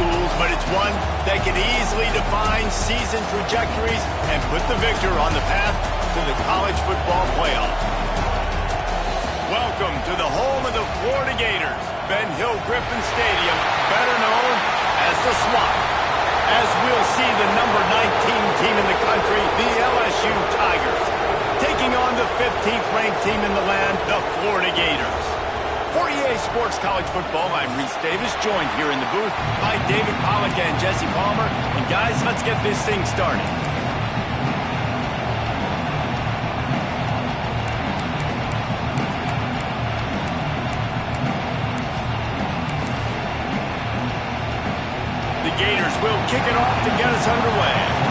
schools, but it's one that can easily define season trajectories and put the victor on the path to the college football playoff. Welcome to the home of the Florida Gators, Ben Hill Griffin Stadium, better known as the Swamp. As we'll see the number 19 team in the country, the LSU Tigers, taking on the 15th ranked team in the land, the Florida Gators. For EA Sports College Football, I'm Reese Davis, joined here in the booth by David Pollack and Jesse Palmer. And guys, let's get this thing started. The Gators will kick it off to get us underway.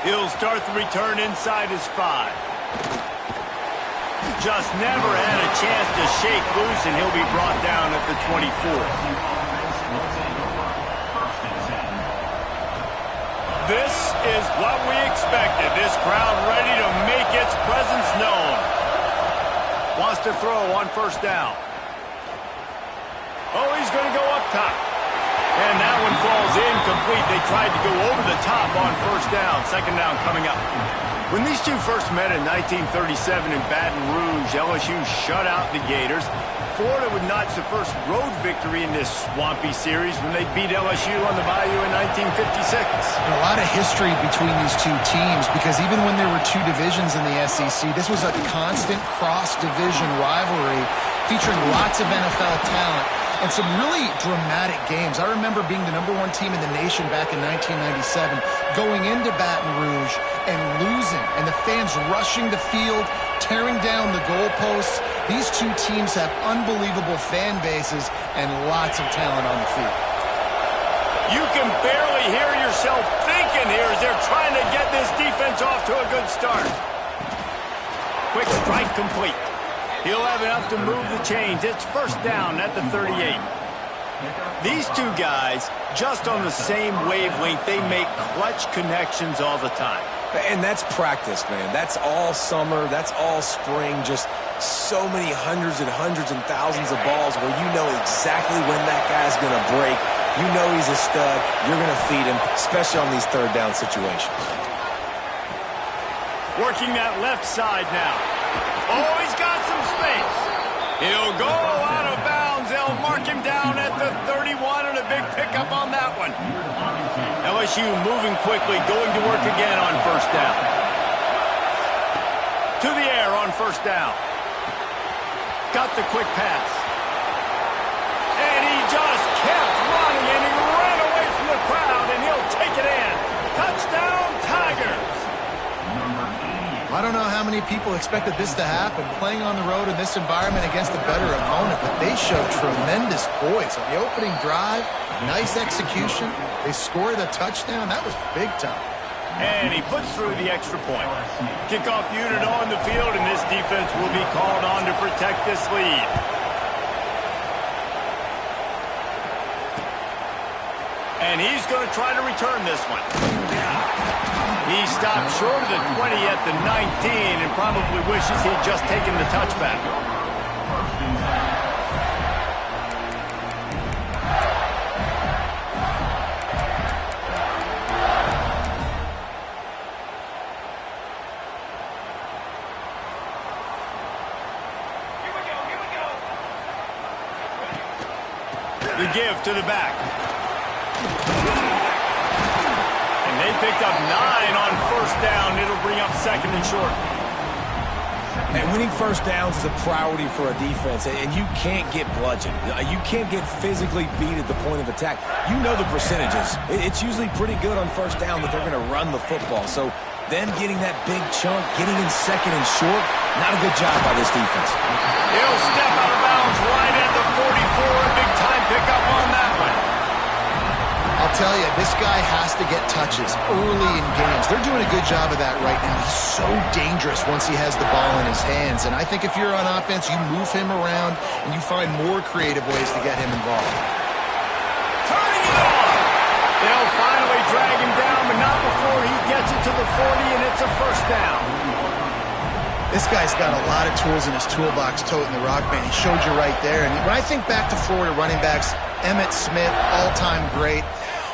He'll start the return inside his 5. Just never had a chance to shake loose, and he'll be brought down at the 24. This is what we expected. This crowd ready to make its presence known. Wants to throw on first down. Oh, he's going to go up top. And that one falls incomplete. They tried to go over the top on first down. Second down coming up. When these two first met in 1937 in Baton Rouge, LSU shut out the Gators. Florida would notch the first road victory in this swampy series when they beat LSU on the Bayou in 1956. And a lot of history between these two teams, because even when there were two divisions in the SEC, this was a constant cross-division rivalry featuring lots of NFL talent and some really dramatic games. I remember being the #1 team in the nation back in 1997, going into Baton Rouge and losing, and the fans rushing the field, tearing down the goalposts. These two teams have unbelievable fan bases and lots of talent on the field. You can barely hear yourself thinking here as they're trying to get this defense off to a good start. Quick strike complete. He'll have enough to move the chains. It's first down at the 38. These two guys, just on the same wavelength, they make clutch connections all the time. And that's practice, man. That's all summer. That's all spring. Just so many hundreds and thousands of balls where you know exactly when that guy's going to break. You know he's a stud. You're going to feed him, especially on these third down situations. Working that left side now. Oh, he's got some space. He'll go out of bounds. They'll mark him down at the 31, and a big pickup on that one. LSU moving quickly, going to work again on first down. To the air on first down. Got the quick pass. And he just kept running, and he ran away from the crowd, and he'll take it in. Touchdown, Tigers. I don't know how many people expected this to happen, playing on the road in this environment against a better opponent, but they showed tremendous poise. On the opening drive, nice execution. They scored a touchdown. That was big time. And he puts through the extra point. Kickoff unit on the field, and this defense will be called on to protect this lead. And he's going to try to return this one. He stopped short of the 20 at the 19 and probably wishes he'd just taken the touchback. The give to the back. And they picked up 9 on first down. It'll bring up second and short. And winning first downs is a priority for a defense, and you can't get bludgeoned. You can't get physically beat at the point of attack. You know the percentages. It's usually pretty good on first down that they're going to run the football. So them getting that big chunk, getting in second and short, not a good job by this defense. He'll step out of bounds right at the 44. Big time pickup on that one. I'll tell you, this guy has to get touches early in games. They're doing a good job of that right now. He's so dangerous once he has the ball in his hands. And I think if you're on offense, you move him around and you find more creative ways to get him involved. Turning it on. They'll finally drag him down, but not before he gets it to the 40, and it's a first down. This guy's got a lot of tools in his toolbox toting the rock, man. He showed you right there. And when I think back to Florida running backs, Emmitt Smith, all-time great.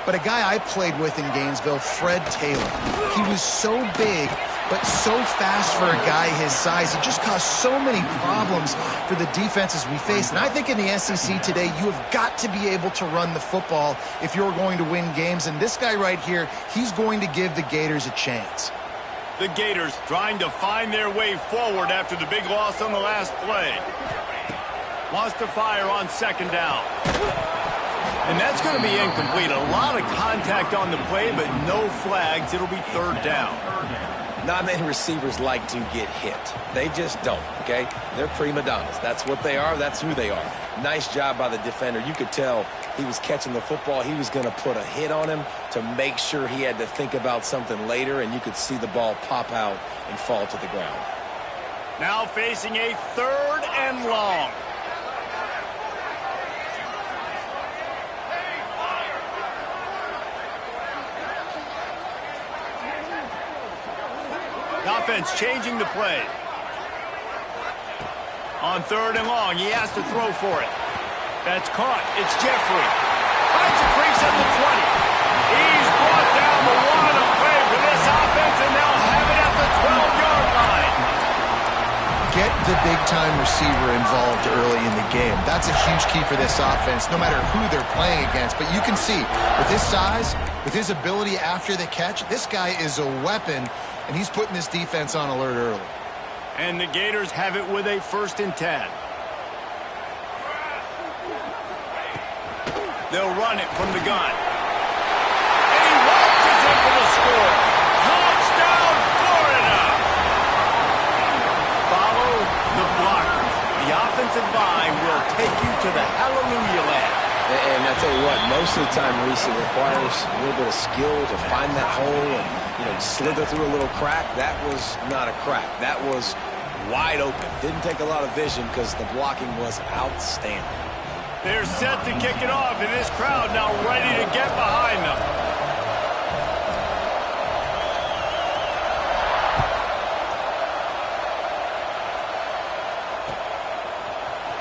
But a guy I played with in Gainesville, Fred Taylor. He was so big, but so fast for a guy his size. It just caused so many problems for the defenses we faced. And I think in the SEC today, you have got to be able to run the football if you're going to win games. And this guy right here, he's going to give the Gators a chance. The Gators trying to find their way forward after the big loss on the last play. Wants to fire on second down. And that's going to be incomplete. A lot of contact on the play, but no flags. It'll be third down. Not many receivers like to get hit. They just don't, okay? They're prima donnas. That's what they are. That's who they are. Nice job by the defender. You could tell he was catching the football. He was going to put a hit on him to make sure he had to think about something later, and you could see the ball pop out and fall to the ground. Now facing a third and long. Offense changing the play. On third and long, he has to throw for it. That's caught. It's Jeffrey. Finds a crease at the 20. He's brought down the one. A play for this offense, and they'll have it at the 12-yard line. Get the big-time receiver involved early in the game. That's a huge key for this offense, no matter who they're playing against. But you can see, with his size, with his ability after the catch, this guy is a weapon, and he's putting this defense on alert early. And the Gators have it with a 1st and 10. They'll run it from the gun. And he launches it for the score. Touchdown, Florida! Follow the blockers. The offensive line will take you to the hallelujah land. And I tell you what, most of the time, Reese, it requires a little bit of skill to find that hole and, slither through a little crack. That was not a crack. That was wide open. Didn't take a lot of vision because the blocking was outstanding. They're set to kick it off, and this crowd now ready to get behind them.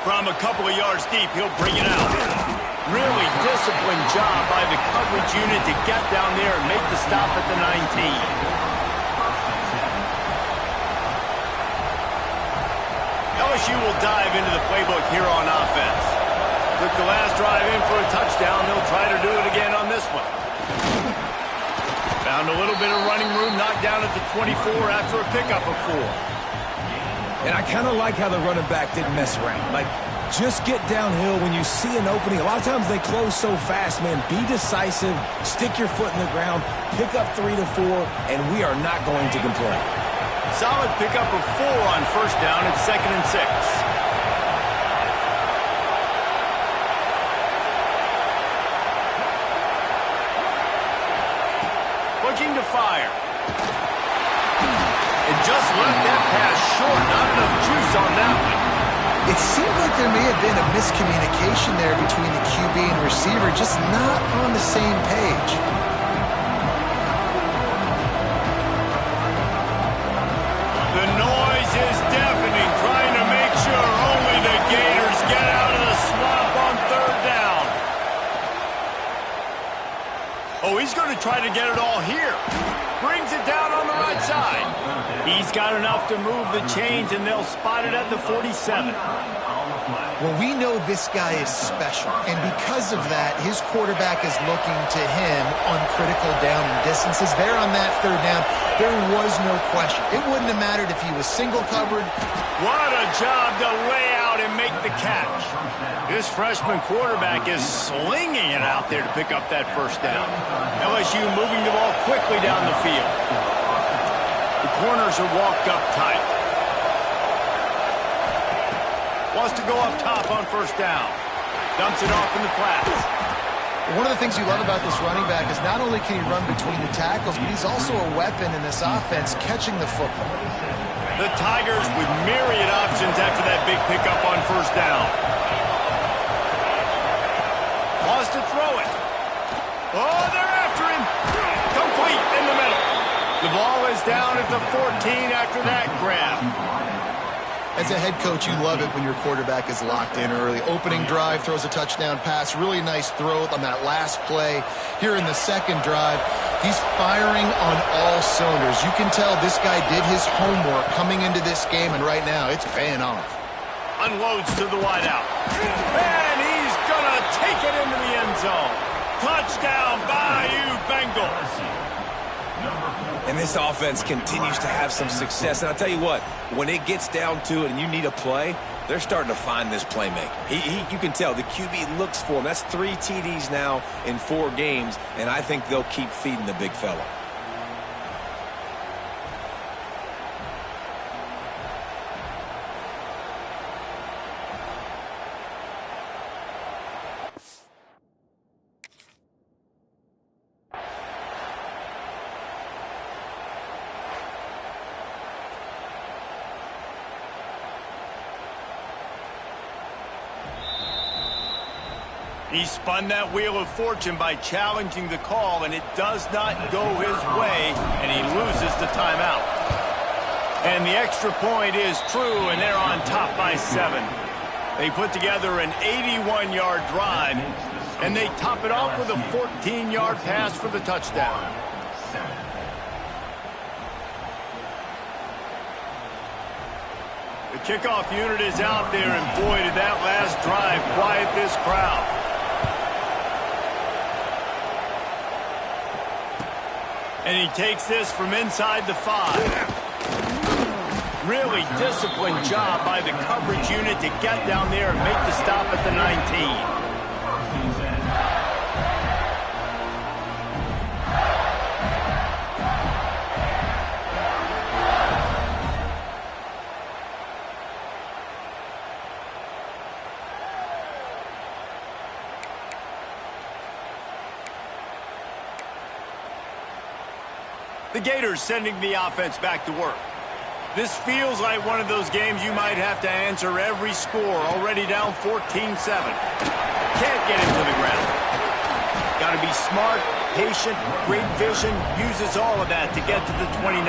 From a couple of yards deep, he'll bring it out. Really disciplined job by the coverage unit to get down there and make the stop at the 19. LSU will dive into the playbook here on offense. Took the last drive in for a touchdown. They'll try to do it again on this one. Found a little bit of running room, knocked down at the 24 after a pickup of 4. And I kind of like how the running back didn't mess around. Like, just get downhill when you see an opening. A lot of times they close so fast, man. Be decisive, stick your foot in the ground, pick up 3 to 4, and we are not going to complain. Solid pickup of 4 on 1st down. It's 2nd and 6. Looking to fire. And just left that pass short. Not enough juice on that one. It seemed like there may have been a miscommunication there between the QB and receiver, just not on the same page. The noise is deafening, trying to make sure only the Gators get out of the swamp on 3rd down. Oh, he's going to try to get it all here. Brings it down on the right side. He's got enough to move the chains, and they'll spot it at the 47. Well, we know this guy is special, and because of that, his quarterback is looking to him on critical down and distances. There on that 3rd down, there was no question. It wouldn't have mattered if he was single covered. What a job to lay out and make the catch. This freshman quarterback is slinging it out there to pick up that 1st down. LSU moving the ball quickly down the field. The corners are walked up tight. Wants to go up top on 1st down. Dumps it off in the flats. One of the things you love about this running back is not only can he run between the tackles, but he's also a weapon in this offense catching the football. The Tigers with myriad options after that big pickup on 1st down. Wants to throw it. Oh, they're after him. Complete in the middle. The ball is down at the 14 after that grab. As a head coach, you love it when your quarterback is locked in early. Opening drive, throws a touchdown pass. Really nice throw on that last play. Here in the second drive, he's firing on all cylinders. You can tell this guy did his homework coming into this game, and right now it's paying off. Unloads to the wideout. And he's going to take it into the end zone. Touchdown, Bayou Bengals. And this offense continues to have some success. And I'll tell you what, when it gets down to it and you need a play, they're starting to find this playmaker. You can tell the QB looks for him. That's 3 TDs now in 4 games, and I think they'll keep feeding the big fella. He spun that wheel of fortune by challenging the call, and it does not go his way, and he loses the timeout. And the extra point is true, and they're on top by 7. They put together an 81-yard drive, and they top it off with a 14-yard pass for the touchdown. The kickoff unit is out there, and boy, did that last drive quiet this crowd. And he takes this from inside the 5. Really disciplined job by the coverage unit to get down there and make the stop at the 19. The Gators sending the offense back to work. This feels like one of those games you might have to answer every score. Already down 14-7. Can't get him to the ground. Got to be smart, patient, great vision. Uses all of that to get to the 29.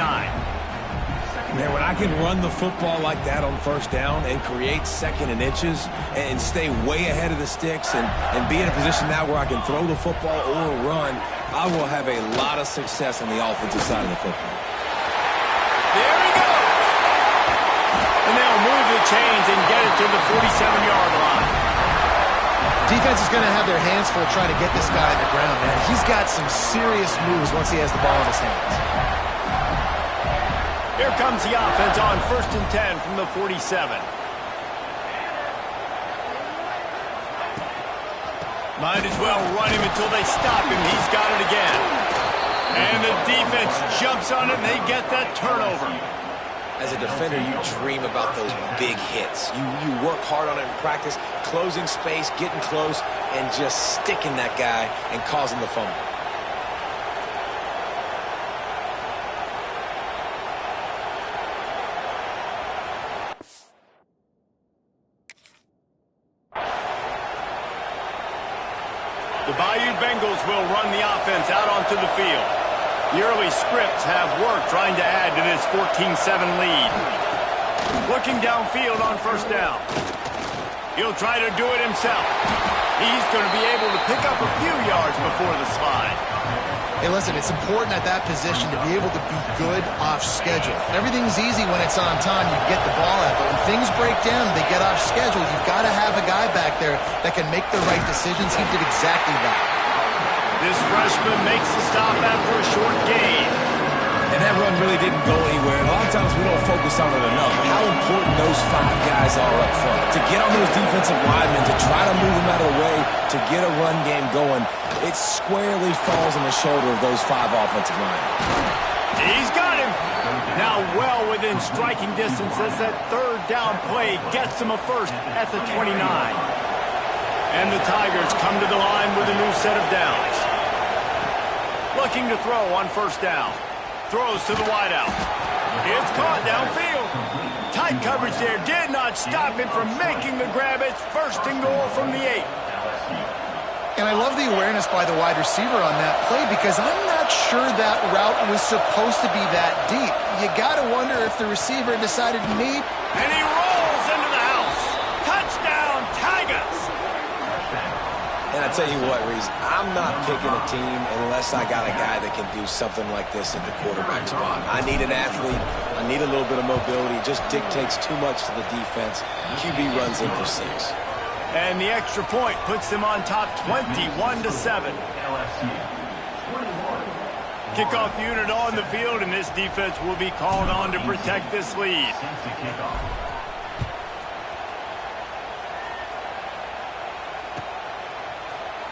Man, when I can run the football like that on first down and create second and inches and stay way ahead of the sticks and be in a position now where I can throw the football or run, I will have a lot of success on the offensive side of the football. There he goes! And they'll move the chains and get it to the 47-yard line. Defense is going to have their hands full trying to get this guy on the ground, man. He's got some serious moves once he has the ball in his hands. Here comes the offense on 1st and 10 from the 47. Might as well run him until they stop him. He's got it again. And the defense jumps on it, and they get that turnover. As a defender, you dream about those big hits. You work hard on it in practice, closing space, getting close, and just sticking that guy and causing the fumble. The Bayou Bengals will run the offense out onto the field. The early scripts have worked trying to add to this 14-7 lead. Looking downfield on 1st down. He'll try to do it himself. He's going to be able to pick up a few yards before the slide. Hey, listen, it's important at that position to be able to be good off schedule. Everything's easy when it's on time. You get the ball out, but when things break down, they get off schedule. You've got to have a guy back there that can make the right decisions. He did exactly that. This freshman makes the stop after a short gain. And that run really didn't go anywhere. A lot of times we don't focus on it enough. How important those 5 guys are up front. To get on those defensive linemen, to try to move them out of the way, to get a run game going, it squarely falls on the shoulder of those 5 offensive linemen. He's got him. Now well within striking distance as that 3rd down play gets him a first at the 29. And the Tigers come to the line with a new set of downs. Looking to throw on 1st down. Throws to the wideout. It's caught downfield. Tight coverage there did not stop him from making the grab. It's 1st and goal from the 8. And I love the awareness by the wide receiver on that play because I'm not sure that route was supposed to be that deep. You got to wonder if the receiver decided maybe. And he rolls. tell you what, Reese, I'm not picking a team unless I got a guy that can do something like this at the quarterback spot. I need an athlete. I need a little bit of mobility. It just dictates too much to the defense. QB runs in for 6. And the extra point puts them on top 21-7. Kickoff unit on the field, and this defense will be called on to protect this lead.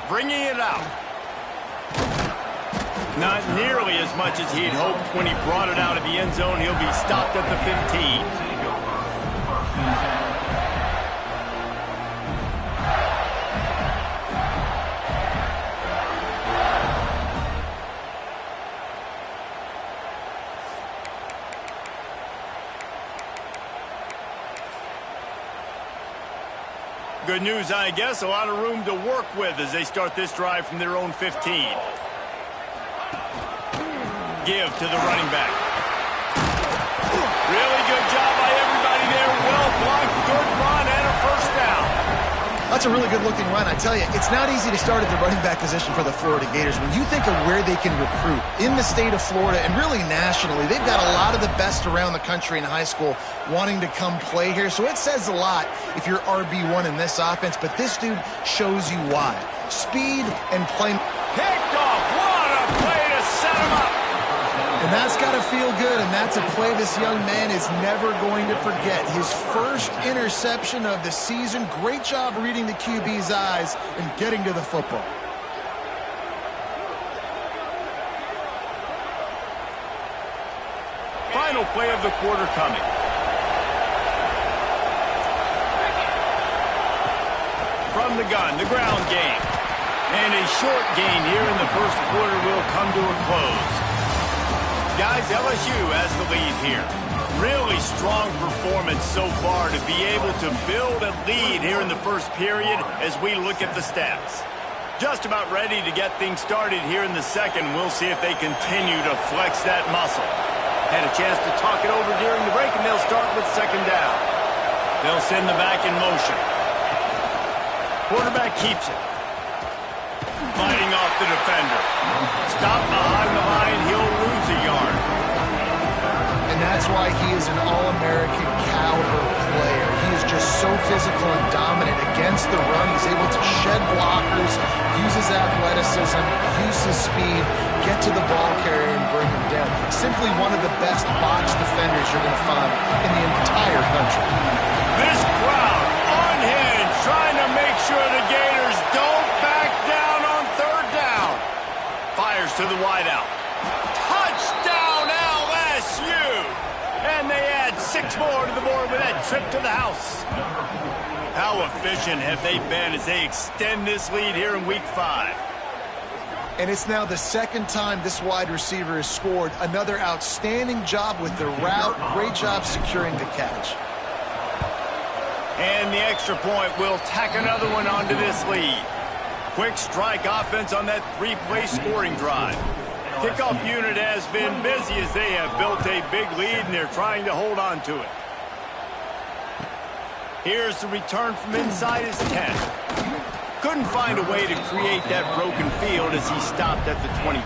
Bringing it out. Not nearly as much as he'd hoped when he brought it out of the end zone. He'll be stopped at the 15. Good news, I guess. A lot of room to work with as they start this drive from their own 15. Give to the running back. Really good job by everybody there. Well blocked, good run, and a first down. That's a really good-looking run. I tell you, it's not easy to start at the running back position for the Florida Gators. When you think of where they can recruit in the state of Florida and really nationally, they've got a lot of the best around the country in high school wanting to come play here. So it says a lot if you're RB1 in this offense, but this dude shows you why. Speed and play. Picked off. What a play to set him up. And that's got to feel good, and that's a play this young man is never going to forget. His first interception of the season. Great job reading the QB's eyes and getting to the football. Final play of the quarter coming. From the gun, the ground game. And a short gain here in the first quarter will come to a close. Guys, LSU has the lead here. Really strong performance so far to be able to build a lead here in the first period as we look at the stats. Just about ready to get things started here in the second. We'll see if they continue to flex that muscle. Had a chance to talk it over during the break, and they'll start with second down. They'll send the back in motion. Quarterback keeps it. Fighting off the defender. Stop behind the line. He'll lose a yard. And that's why he is an All-American caliber player. He is just so physical and dominant against the run. He's able to shed blockers, use his athleticism, use his speed, get to the ball carrier and bring him down. Simply one of the best box defenders you're going to find in the entire country. This crowd unhinged, trying to make sure the Gators don't back down on third down. Fires to the wideout. Touchdown LSU! And they add 6 more to the board with that trip to the house. How efficient have they been as they extend this lead here in Week 5? And it's now the second time this wide receiver has scored. Another outstanding job with the route. Great job securing the catch. And the extra point will tack another one onto this lead. Quick strike offense on that 3-play scoring drive. Kickoff unit has been busy as they have built a big lead, and they're trying to hold on to it. Here's the return from inside his 10. Couldn't find a way to create that broken field as he stopped at the 25.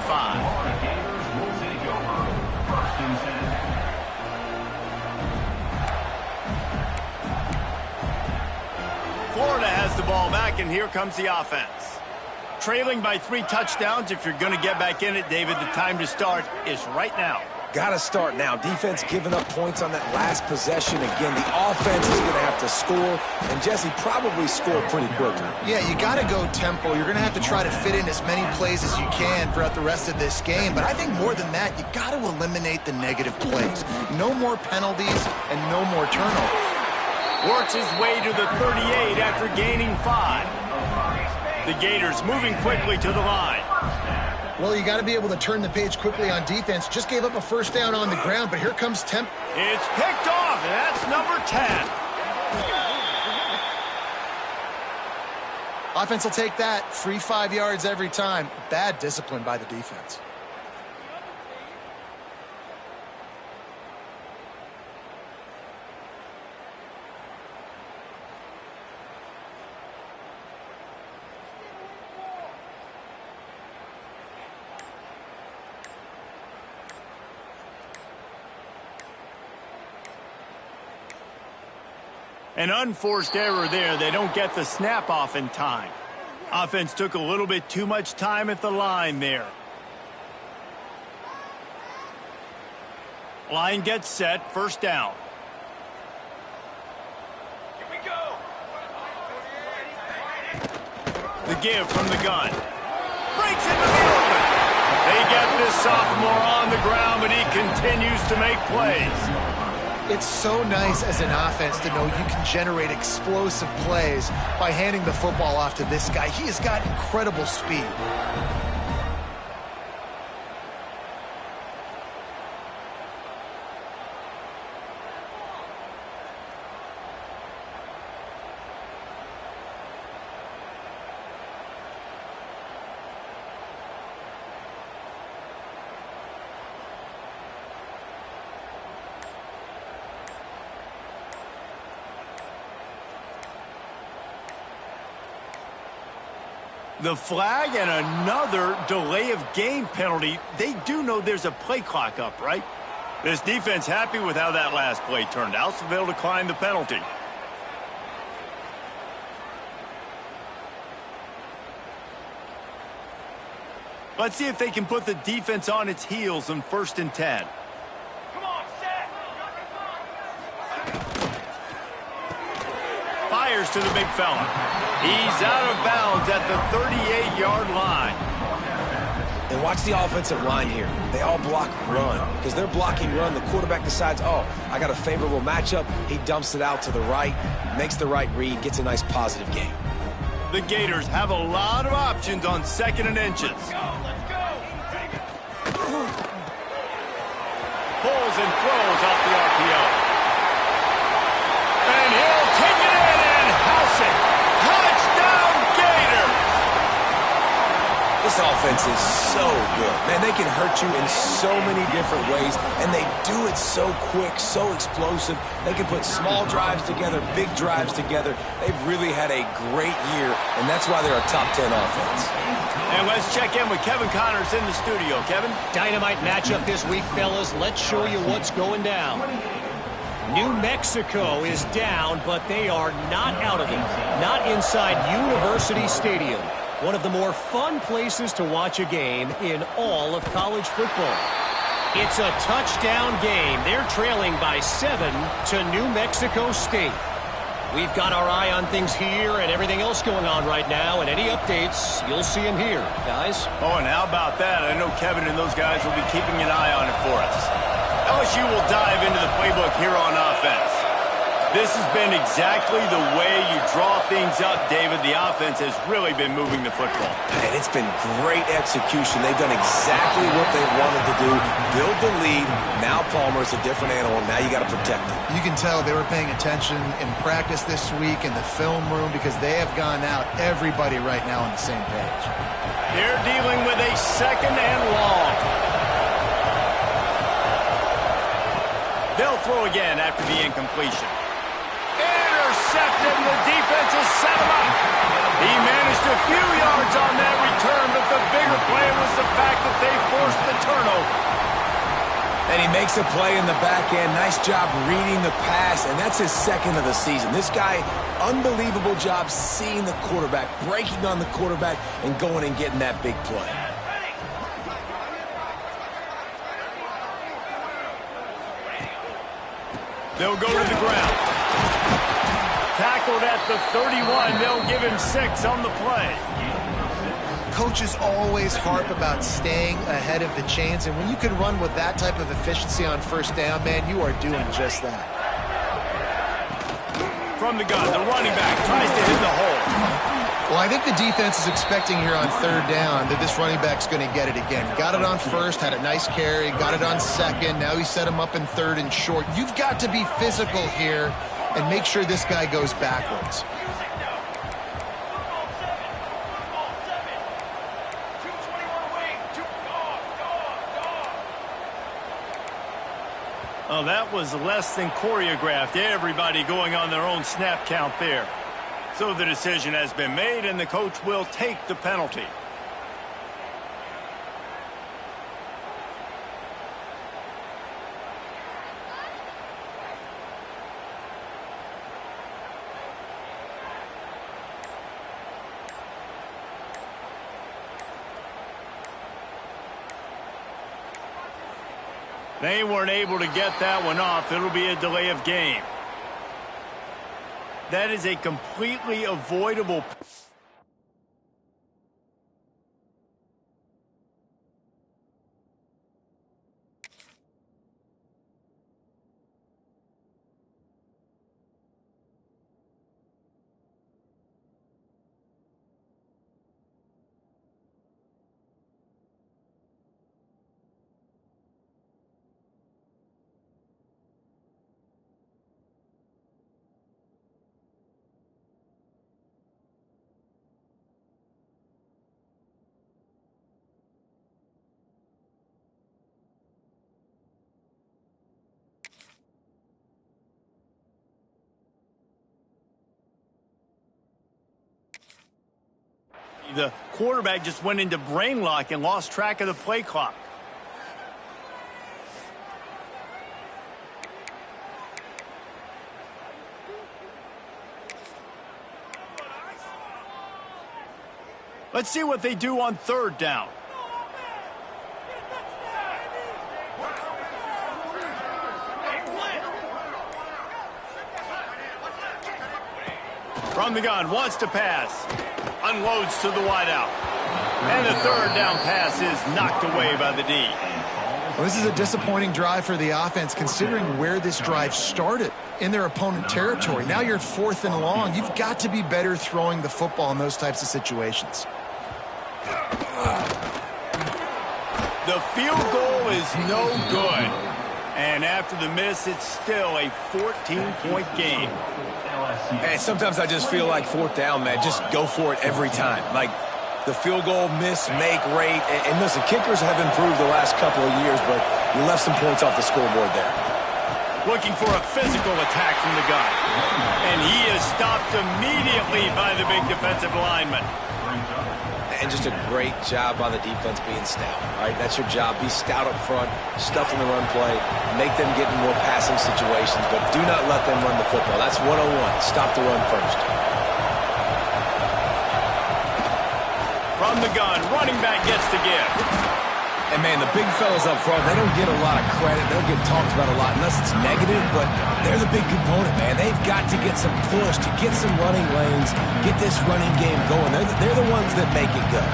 Florida has the ball back, and here comes the offense. Trailing by 3 touchdowns. If you're going to get back in it, David, the time to start is right now. Got to start now. Defense giving up points on that last possession. Again, the offense is going to have to score, and Jesse probably score pretty quickly. Yeah, you got to go tempo. You're going to have to try to fit in as many plays as you can throughout the rest of this game. But I think more than that, you got to eliminate the negative plays. No more penalties and no more turnovers. Works his way to the 38 after gaining 5. The Gators moving quickly to the line. Well, you got to be able to turn the page quickly on defense. Just gave up a first down on the ground, but here comes tempo. It's picked off, and that's number 10. Offense will take that. Free 5 yards every time. Bad discipline by the defense. An unforced error there. They don't get the snap off in time. Offense took a little bit too much time at the line there. Line gets set, first down. Here we go. The give from the gun. Breaks into the open. They get this sophomore on the ground, but he continues to make plays. It's so nice as an offense to know you can generate explosive plays by handing the football off to this guy. He has got incredible speed. The flag and another delay of game penalty. They do know there's a play clock up, right? This defense happy with how that last play turned out, so they'll decline the penalty. Let's see if they can put the defense on its heels on 1st and 10. Come on, set. Fires to the big fella. He's out of bounds at the 38-yard line. And watch the offensive line here. They all block run. Because they're blocking run, the quarterback decides, oh, I got a favorable matchup. He dumps it out to the right, makes the right read, gets a nice positive gain. The Gators have a lot of options on 2nd and inches. Let's go. Pulls and throws off the RPO. And he'll take it in and house it. Touchdown, Gators! This offense is so good. Man, they can hurt you in so many different ways, and they do it so quick, so explosive. They can put small drives together, big drives together. They've really had a great year, and that's why they're a top 10 offense. And let's check in with Kevin Connors in the studio. Kevin? Dynamite matchup this week, fellas. Let's show you what's going down. New Mexico is down, but they are not out of it. Not inside University Stadium. One of the more fun places to watch a game in all of college football. It's a touchdown game. They're trailing by 7 to New Mexico State. We've got our eye on things here and everything else going on right now, and any updates, you'll see them here. Guys? Oh, and how about that? I know Kevin and those guys will be keeping an eye on it for us. LSU will dive into the playbook here on offense. This has been exactly the way you draw things up, David. The offense has really been moving the football. And it's been great execution. They've done exactly what they've wanted to do. Build the lead. Now Palmer's a different animal. Now you got to protect him. You can tell they were paying attention in practice this week in the film room because they have gone out, everybody right now on the same page. They're dealing with a 2nd and long. They'll throw again after the incompletion. Intercepted, and the defense has set him up. He managed a few yards on that return, but the bigger play was the fact that they forced the turnover. And he makes a play in the back end. Nice job reading the pass, and that's his 2nd of the season. This guy, unbelievable job seeing the quarterback, breaking on the quarterback, and going and getting that big play. They'll go to the ground. Tackled at the 31. They'll give him 6 on the play. Coaches always harp about staying ahead of the chains, and when you can run with that type of efficiency on 1st down, man, you are doing just that. From the gun, the running back tries to hit the hole. Well, I think the defense is expecting here on 3rd down that this running back's going to get it again. Got it on 1st, had a nice carry, got it on 2nd. Now he set him up in 3rd and short. You've got to be physical here and make sure this guy goes backwards. Oh, that was less than choreographed. Everybody going on their own snap count there. So the decision has been made, and the coach will take the penalty. They weren't able to get that one off. It'll be a delay of game. That is a completely avoidable. The quarterback just went into brain lock and lost track of the play clock. Let's see what they do on third down. From the gun, wants to pass. Unloads to the wideout. And the third down pass is knocked away by the D. Well, this is a disappointing drive for the offense, considering where this drive started in their opponent territory. Now you're at 4th and long. You've got to be better throwing the football in those types of situations. The field goal is no good. And after the miss, it's still a 14-point game. And sometimes I just feel like 4th down, man. Just go for it every time. Like the field goal, miss, make, rate. And listen, kickers have improved the last couple of years, but you left some points off the scoreboard there. Looking for a physical attack from the gun. And he is stopped immediately by the big defensive lineman. And just a great job by the defense being stout. All right, that's your job. Be stout up front, stuff in the run play, make them get in more passing situations, but do not let them run the football. That's 101. Stop the run first. From the gun, running back gets the give. And, man, the big fellas up front, they don't get a lot of credit. They don't get talked about a lot unless it's negative, but they're the big component, man. They've got to get some push, to get some running lanes, get this running game going. They're the ones that make it go.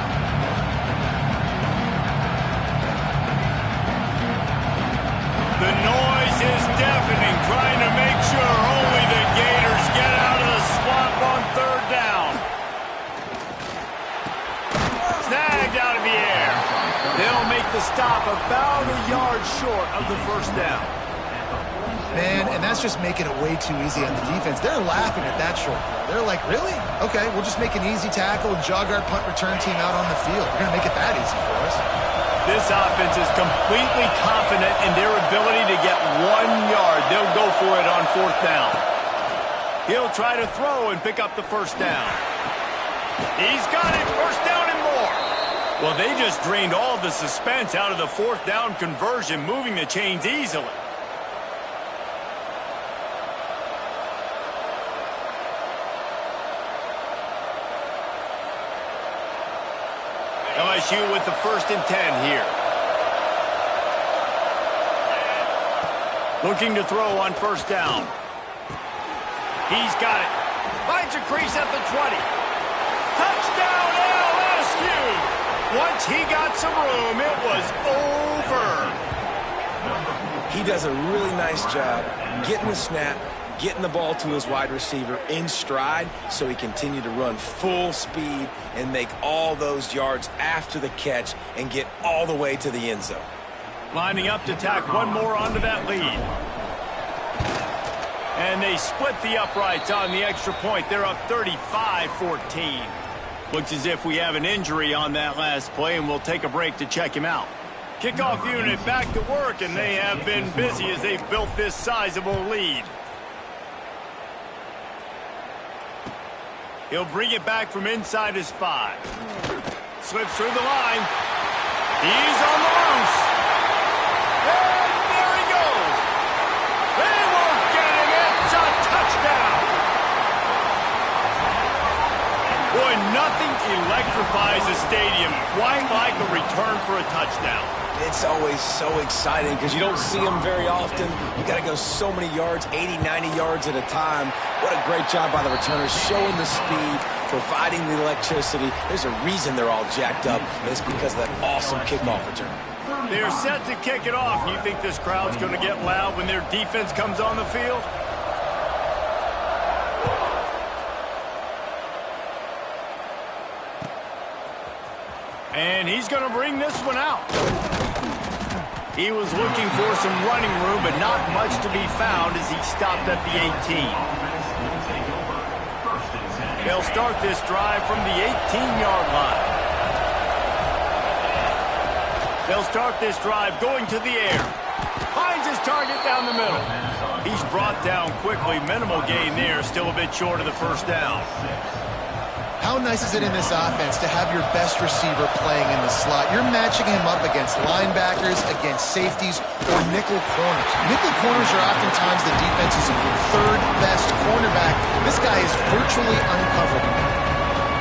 The noise is deafening, trying to make sure only the Gators get out of the swamp on third down. Snagged out of the air. They'll make the stop about a yard short of the first down. Man, and that's just making it way too easy on the defense. They're laughing at that short throw. They're like, really? Okay, we'll just make an easy tackle and jog our punt return team out on the field. We're going to make it that easy for us. This offense is completely confident in their ability to get 1 yard. They'll go for it on 4th down. He'll try to throw and pick up the first down. He's got it. First down and more. Well, they just drained all the suspense out of the 4th down conversion, moving the chains easily. LSU with the 1st and 10 here. Looking to throw on 1st down. He's got it. Finds a crease at the 20. Touchdown LSU! Once he got some room, it was over. He does a really nice job getting the snap, getting the ball to his wide receiver in stride so he continued to run full speed and make all those yards after the catch and get all the way to the end zone. Lining up to tack one more onto that lead. And they split the uprights on the extra point. They're up 35-14. Looks as if we have an injury on that last play, and we'll take a break to check him out. Kickoff unit back to work, and they have been busy as they've built this sizable lead. He'll bring it back from inside his 5. Slips through the line. He's on the loose. And there he goes. They won't get him. It's a touchdown. Boy, nothing electrifies a stadium quite like a return for a touchdown. It's always so exciting because you don't see them very often. You got to go so many yards, 80, 90 yards at a time. What a great job by the returners, showing the speed, providing the electricity. There's a reason they're all jacked up, and it's because of that awesome kickoff return. They're set to kick it off. You think this crowd's going to get loud when their defense comes on the field? And he's going to bring this one out. He was looking for some running room, but not much to be found as he stopped at the 18. They'll start this drive from the 18-yard line. They'll start this drive going to the air. Finds his target down the middle. He's brought down quickly. Minimal gain there. Still a bit short of the first down. How nice is it in this offense to have your best receiver playing in the slot? You're matching him up against linebackers, against safeties, or nickel corners. Nickel corners are oftentimes the defense's third best cornerback. This guy is virtually uncoverable.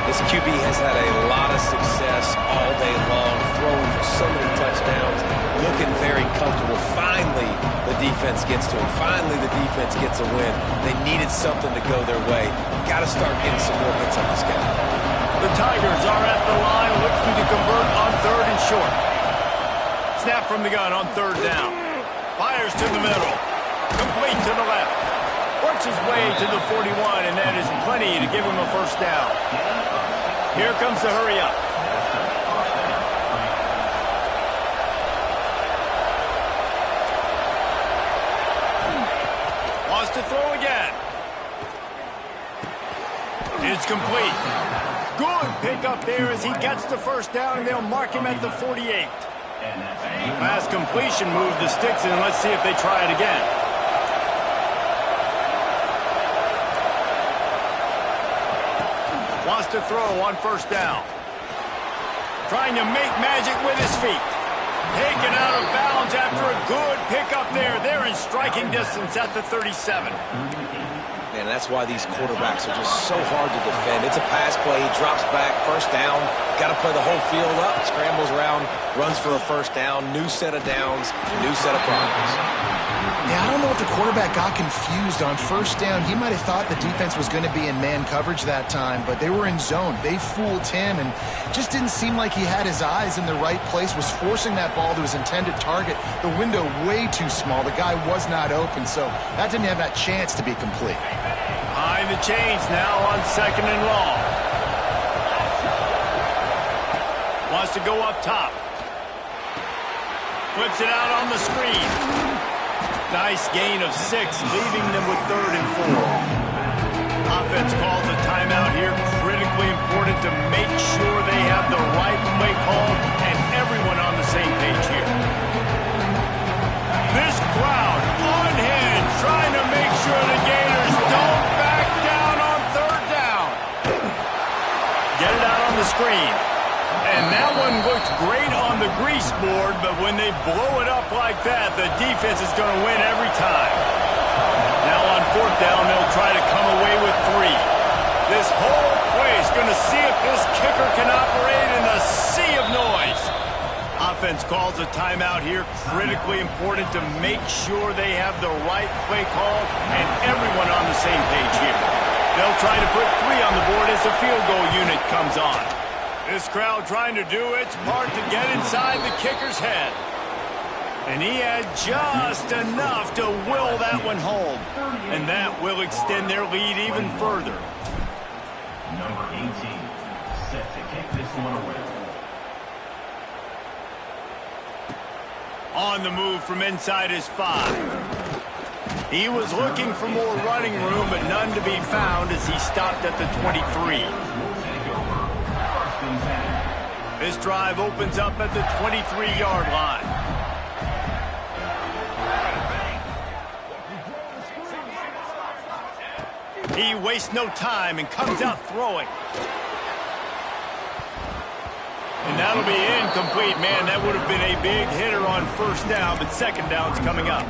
This QB has had a lot of success all day long, throwing for so many touchdowns, looking very comfortable. Finally, the defense gets to him. Finally, the defense gets a win. They needed something to go their way. Got to start getting some more hits on this guy. The Tigers are at the line looking to convert on third and short. Snap from the gun on third down. Fires to the middle. Complete to the left. Works his way to the 41, and that is plenty to give him a first down. Here comes the hurry up. Wants to throw again. It's complete. Good pickup there as he gets the first down, and they'll mark him at the 48. Pass completion moved the sticks in. Let's see if they try it again. Wants to throw on first down. Trying to make magic with his feet. Taken out of bounds after a good pickup there. They're in striking distance at the 37. Man, that's why these quarterbacks are just so hard to defend. It's a pass play. He drops back, first down. Got to play the whole field up. Scrambles around, runs for a first down. New set of downs, new set of problems. Yeah, I don't know if the quarterback got confused on first down. He might have thought the defense was going to be in man coverage that time, but they were in zone. They fooled him and just didn't seem like he had his eyes in the right place, was forcing that ball to his intended target. The window way too small. The guy was not open, so that didn't have that chance to be complete. Behind the chains now on second and long. Wants to go up top. Flips it out on the screen. Nice gain of 6, leaving them with third and 4. Offense calls a timeout here. Critically important to make sure they have the right play call and everyone on the same page here. This crowd on hand trying to make sure the Gators don't back down on third down. Get it out on the screen. And that one looked great on the grease board, but when they blow it up like that, the defense is going to win every time. Now on fourth down, they'll try to come away with 3. This whole play is going to see if this kicker can operate in the sea of noise. Offense calls a timeout here. Critically important to make sure they have the right play call and everyone on the same page here. They'll try to put 3 on the board as the field goal unit comes on. This crowd trying to do its part to get inside the kicker's head. And he had just enough to will that one home. And that will extend their lead even further. Number 18, set to kick this one away. On the move from inside his 5. He was looking for more running room, but none to be found as he stopped at the 23. This drive opens up at the 23-yard line. He wastes no time and comes out throwing. And that'll be incomplete. Man, that would have been a big hitter on first down, but second down's coming up.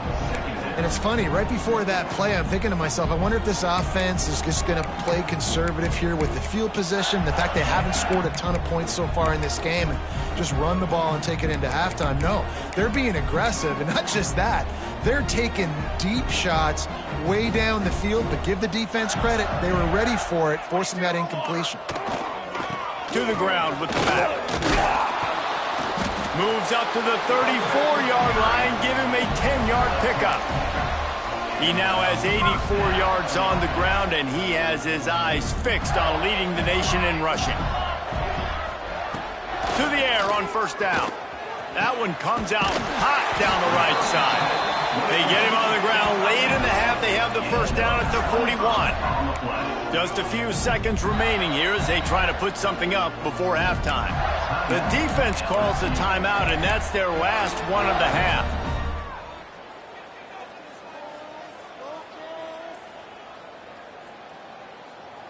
And it's funny, right before that play, I'm thinking to myself, I wonder if this offense is just going to play conservative here with the field position, the fact they haven't scored a ton of points so far in this game, and just run the ball and take it into halftime. No, they're being aggressive, and not just that, they're taking deep shots way down the field, but give the defense credit. They were ready for it, forcing that incompletion. To the ground with the bat. Moves up to the 34-yard line, give him a 10-yard pickup. He now has 84 yards on the ground, and he has his eyes fixed on leading the nation in rushing. To the air on first down. That one comes out hot down the right side. They get him on the ground late in the half. They have the first down at the 41. Just a few seconds remaining here as they try to put something up before halftime. The defense calls the timeout, and that's their last one of the half.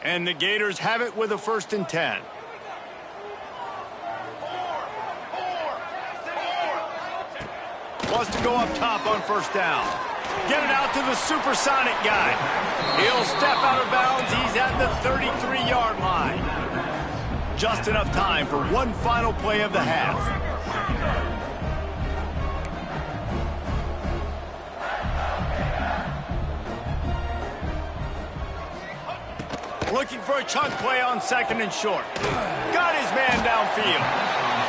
And the Gators have it with a 1st and 10. Wants to go up top on first down. Get it out to the supersonic guy. He'll step out of bounds. He's at the 33-yard line. Just enough time for one final play of the half. Looking for a chunk play on 2nd and short. Got his man downfield.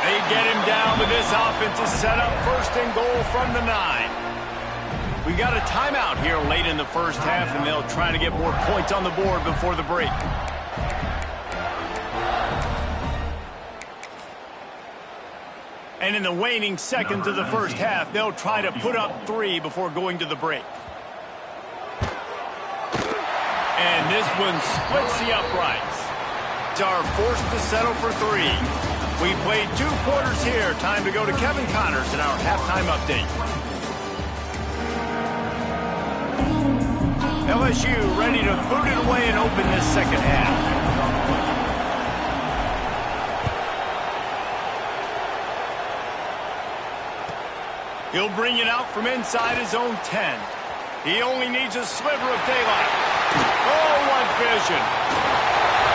They get him down, but this offense is set up 1st and goal from the 9. We got a timeout here late in the first half, and they'll try to get more points on the board before the break. And in the waning seconds of the first half, they'll try to put up 3 before going to the break. And this one splits the uprights. Are forced to settle for 3. We played 2 quarters here. Time to go to Kevin Connors in our halftime update. LSU ready to boot it away and open this second half. He'll bring it out from inside his own 10. He only needs a sliver of daylight. Oh, what vision.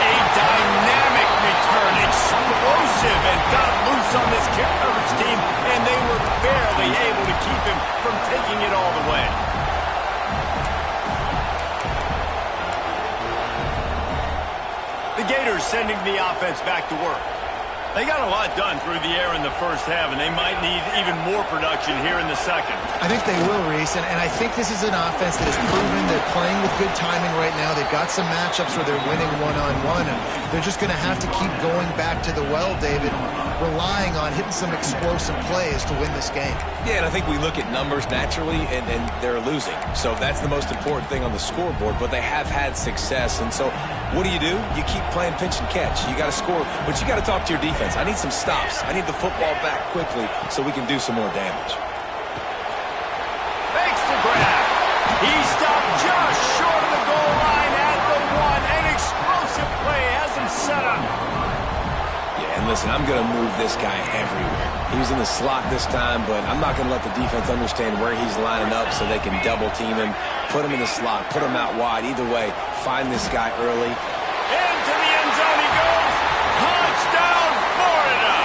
A dynamic return, explosive, and got loose on this kick coverage team, and they were barely able to keep him from taking it all the way. The Gators sending the offense back to work. They got a lot done through the air in the first half, and they might need even more production here in the second. I think they will, Reese, and I think this is an offense that has proven they're playing with good timing right now. They've got some matchups where they're winning one-on-one, and they're just going to have to keep going back to the well, David, relying on hitting some explosive plays to win this game. Yeah, and I think we look at numbers naturally, and they're losing. So that's the most important thing on the scoreboard, but they have had success. And so what do? You keep playing pitch and catch. You got to score, but you got to talk to your defense. I need some stops. I need the football back quickly so we can do some more damage. Makes the grab. He stopped just short of the goal line at the 1. An explosive play has him set up. Yeah, and listen, I'm going to move this guy everywhere. He was in the slot this time, but I'm not going to let the defense understand where he's lining up so they can double team him, put him in the slot, put him out wide. Either way, find this guy early. Into the end zone he goes. Touchdown, Florida.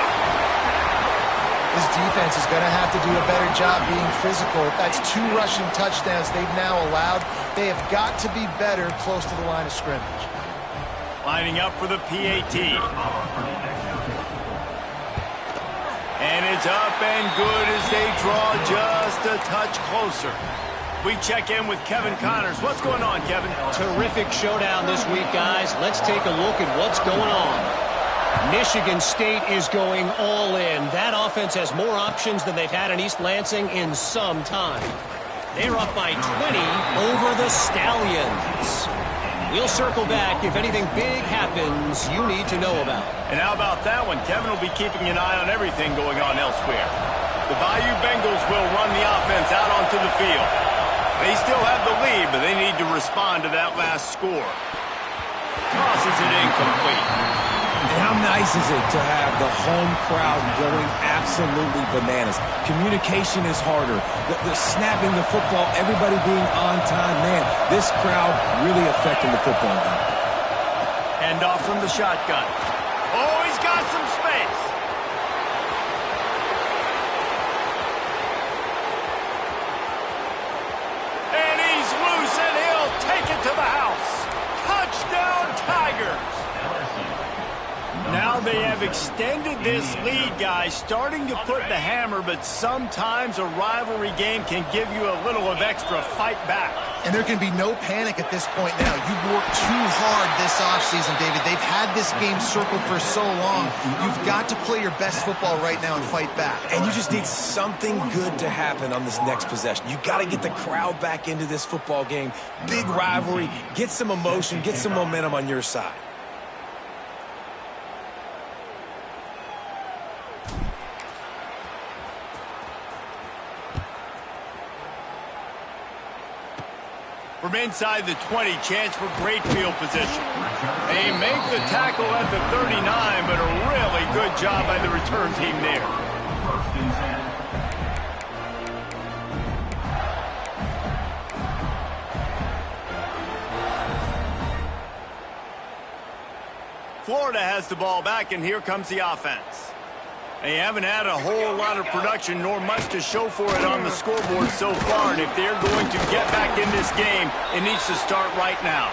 This defense is going to have to do a better job being physical. That's 2 rushing touchdowns they've now allowed. They have got to be better close to the line of scrimmage. Lining up for the PAT. And it's up and good as they draw just a touch closer. We check in with Kevin Connors. What's going on, Kevin? Terrific showdown this week, guys. Let's take a look at what's going on. Michigan State is going all in. That offense has more options than they've had in East Lansing in some time. They're up by 20 over the Stallions. We'll circle back if anything big happens you need to know about. And how about that one? Kevin will be keeping an eye on everything going on elsewhere. The Bayou Bengals will run the offense out onto the field. They still have the lead, but they need to respond to that last score. Tosses it incomplete. And how nice is it to have the home crowd going absolutely bananas? Communication is harder. The snapping the football, everybody being on time. Man, this crowd really affecting the football game. Hand off from the shotgun. Oh, he's got some space. And he's loose, and he'll take it to the house. Touchdown, Tigers. Now they have extended this lead, guys, starting to put the hammer, but sometimes a rivalry game can give you a little of extra fight back. And there can be no panic at this point now. You've worked too hard this offseason, David. They've had this game circled for so long. You've got to play your best football right now and fight back. And you just need something good to happen on this next possession. You got to get the crowd back into this football game. Big rivalry. Get some emotion. Get some momentum on your side. From inside the 20, chance for great field position. They make the tackle at the 39, but a really good job by the return team there. Florida has the ball back, and here comes the offense. They haven't had a whole lot of production, nor much to show for it on the scoreboard so far. And if they're going to get back in this game, it needs to start right now.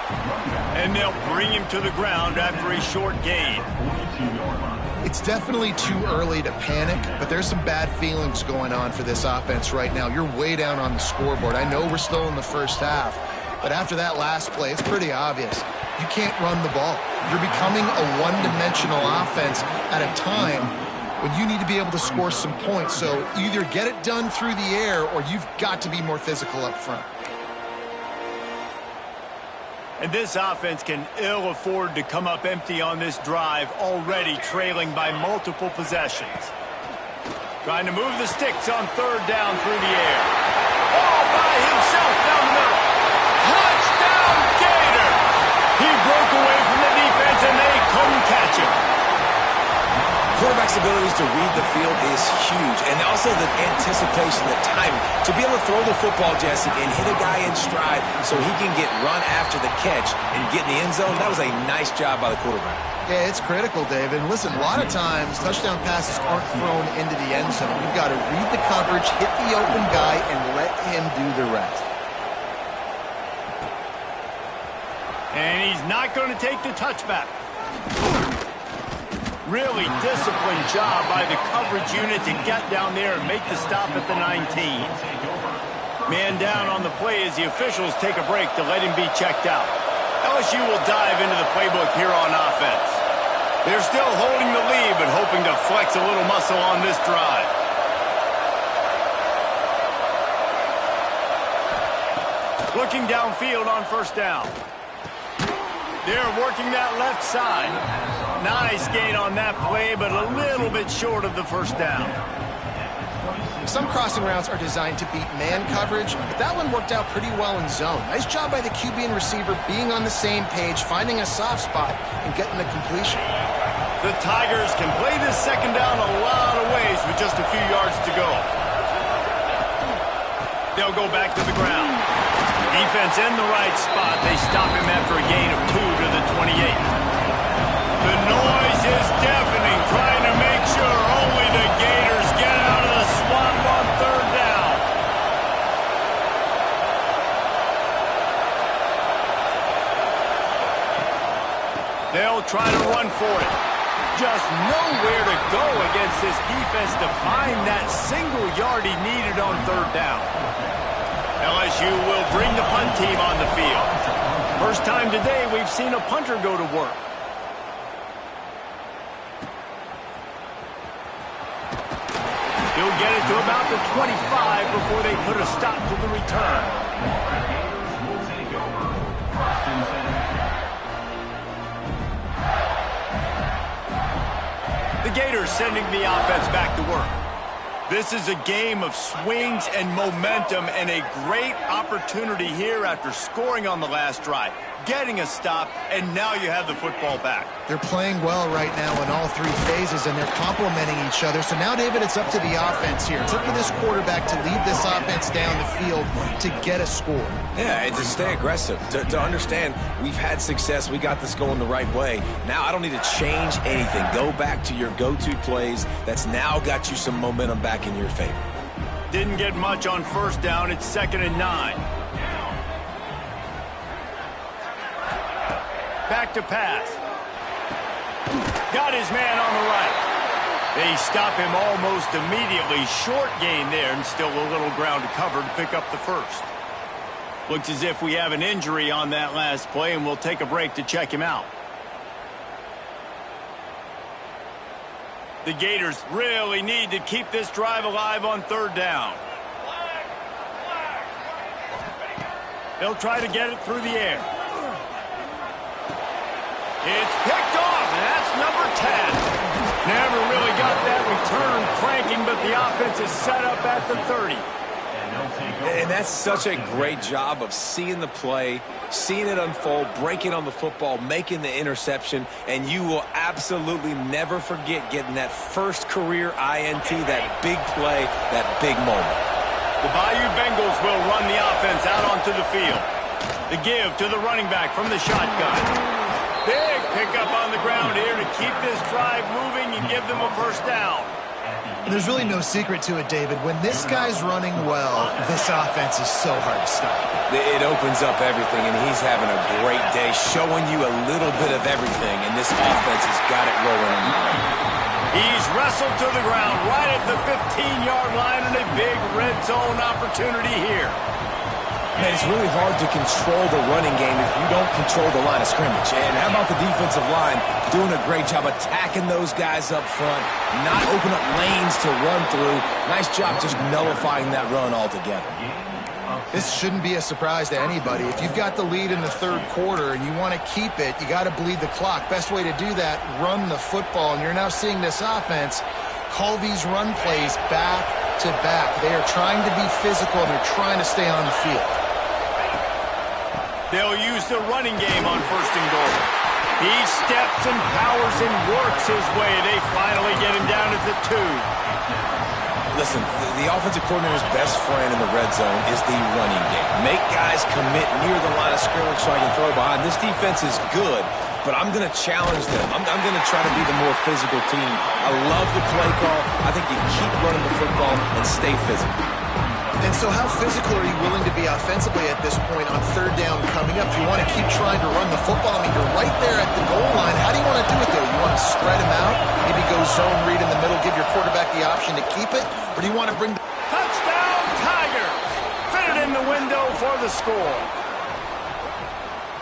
And they'll bring him to the ground after a short gain. It's definitely too early to panic, but there's some bad feelings going on for this offense right now. You're way down on the scoreboard. I know we're still in the first half, but after that last play, it's pretty obvious. You can't run the ball. You're becoming a one-dimensional offense at a time when you need to be able to score some points. So either get it done through the air or you've got to be more physical up front. And this offense can ill afford to come up empty on this drive, already trailing by multiple possessions. Trying to move the sticks on third down through the air. All by himself down the middle. Touchdown, Gator! He broke away from the defense and they couldn't catch him. Quarterback's abilities to read the field is huge, and also the anticipation, the timing. To be able to throw the football, Jesse, and hit a guy in stride so he can get run after the catch and get in the end zone, that was a nice job by the quarterback. Yeah, it's critical, David. And listen, a lot of times touchdown passes aren't thrown into the end zone. You've got to read the coverage, hit the open guy, and let him do the rest. And he's not going to take the touchback. Really disciplined job by the coverage unit to get down there and make the stop at the 19. Man down on the play as the officials take a break to let him be checked out. LSU will dive into the playbook here on offense. They're still holding the lead, but hoping to flex a little muscle on this drive. Looking downfield on first down. They're working that left side. Nice gain on that play, but a little bit short of the first down. Some crossing routes are designed to beat man coverage, but that one worked out pretty well in zone. Nice job by the QB and receiver being on the same page, finding a soft spot, and getting the completion. The Tigers can play this second down a lot of ways with just a few yards to go. They'll go back to the ground. Defense in the right spot. They stop him after a gain of 2 to the 28. The noise is deafening, trying to make sure only the Gators get out of the swamp on third down. They'll try to run for it. Just nowhere to go against this defense to find that single yard he needed on third down. LSU will bring the punt team on the field. First time today we've seen a punter go to work. He'll get it to about the 25 before they put a stop to the return. The Gators sending the offense back to work. This is a game of swings and momentum and a great opportunity here after scoring on the last drive. getting a stop, and now you have the football back. They're playing well right now in all three phases, and they're complementing each other. So now, David, it's up to the offense here. It's up to this quarterback to lead this offense down the field to get a score. Yeah, and to stay aggressive, to understand we've had success, we got this going the right way. Now I don't need to change anything. Go back to your go-to plays. That's now got you some momentum back in your favor. Didn't get much on first down. It's 2nd and 9. Back to pass. Got his man on the right. They stop him almost immediately. Short gain there, and still a little ground to cover to pick up the first. Looks as if we have an injury on that last play, and we'll take a break to check him out. The Gators really need to keep this drive alive on 3rd down. They'll try to get it through the air. It's picked off, and that's number 10. Never really got that return cranking, but the offense is set up at the 30. And that's such a great job of seeing the play, seeing it unfold, breaking on the football, making the interception, and you will absolutely never forget getting that first career INT, that big play, that big moment. The Bayou Bengals will run the offense out onto the field. The give to the running back from the shotgun. Big pickup on the ground here to keep this drive moving and give them a first down. And there's really no secret to it, David. When this guy's running well, this offense is so hard to stop. It opens up everything, and he's having a great day, showing you a little bit of everything, and this offense has got it rolling. He's wrestled to the ground right at the 15-yard line, and a big red zone opportunity here. Man, it's really hard to control the running game if you don't control the line of scrimmage. And how about the defensive line doing a great job attacking those guys up front, not open up lanes to run through. Nice job just nullifying that run altogether. This shouldn't be a surprise to anybody. If you've got the lead in the 3rd quarter and you want to keep it, you got to bleed the clock. Best way to do that, run the football. And you're now seeing this offense call these run plays back to back. They are trying to be physical, and they're trying to stay on the field. They'll use the running game on 1st and goal. He steps and powers and works his way. They finally get him down at the 2. Listen, the offensive coordinator's best friend in the red zone is the running game. Make guys commit near the line of scrimmage so I can throw behind. This defense is good, but I'm going to challenge them. I'm going to try to be the more physical team. I love the play call. I think you keep running the football and stay physical. And so how physical are you willing to be offensively at this point on 3rd down coming up? Do you want to keep trying to run the football? I mean, you're right there at the goal line. How do you want to do it, though? You want to spread him out, maybe go zone read in the middle, give your quarterback the option to keep it? Or do you want to bring the... Touchdown, Tigers! Fit it in the window for the score.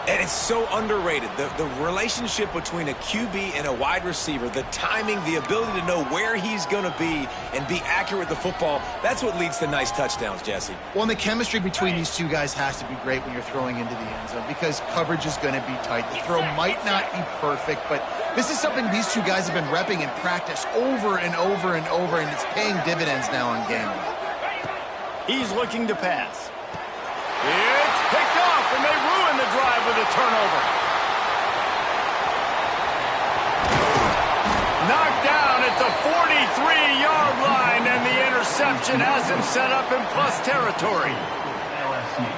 And it's so underrated. The relationship between a QB and a wide receiver, the timing, the ability to know where he's going to be and be accurate with the football, that's what leads to nice touchdowns, Jesse. Well, and the chemistry between these two guys has to be great when you're throwing into the end zone because coverage is going to be tight. The throw might not be perfect, but this is something these two guys have been repping in practice over and over and over, and it's paying dividends now on game day. He's looking to pass. It's picked off, and they ruin the drive with a turnover. Knocked down at the 43-yard line, and the interception has him set up in plus territory. LSU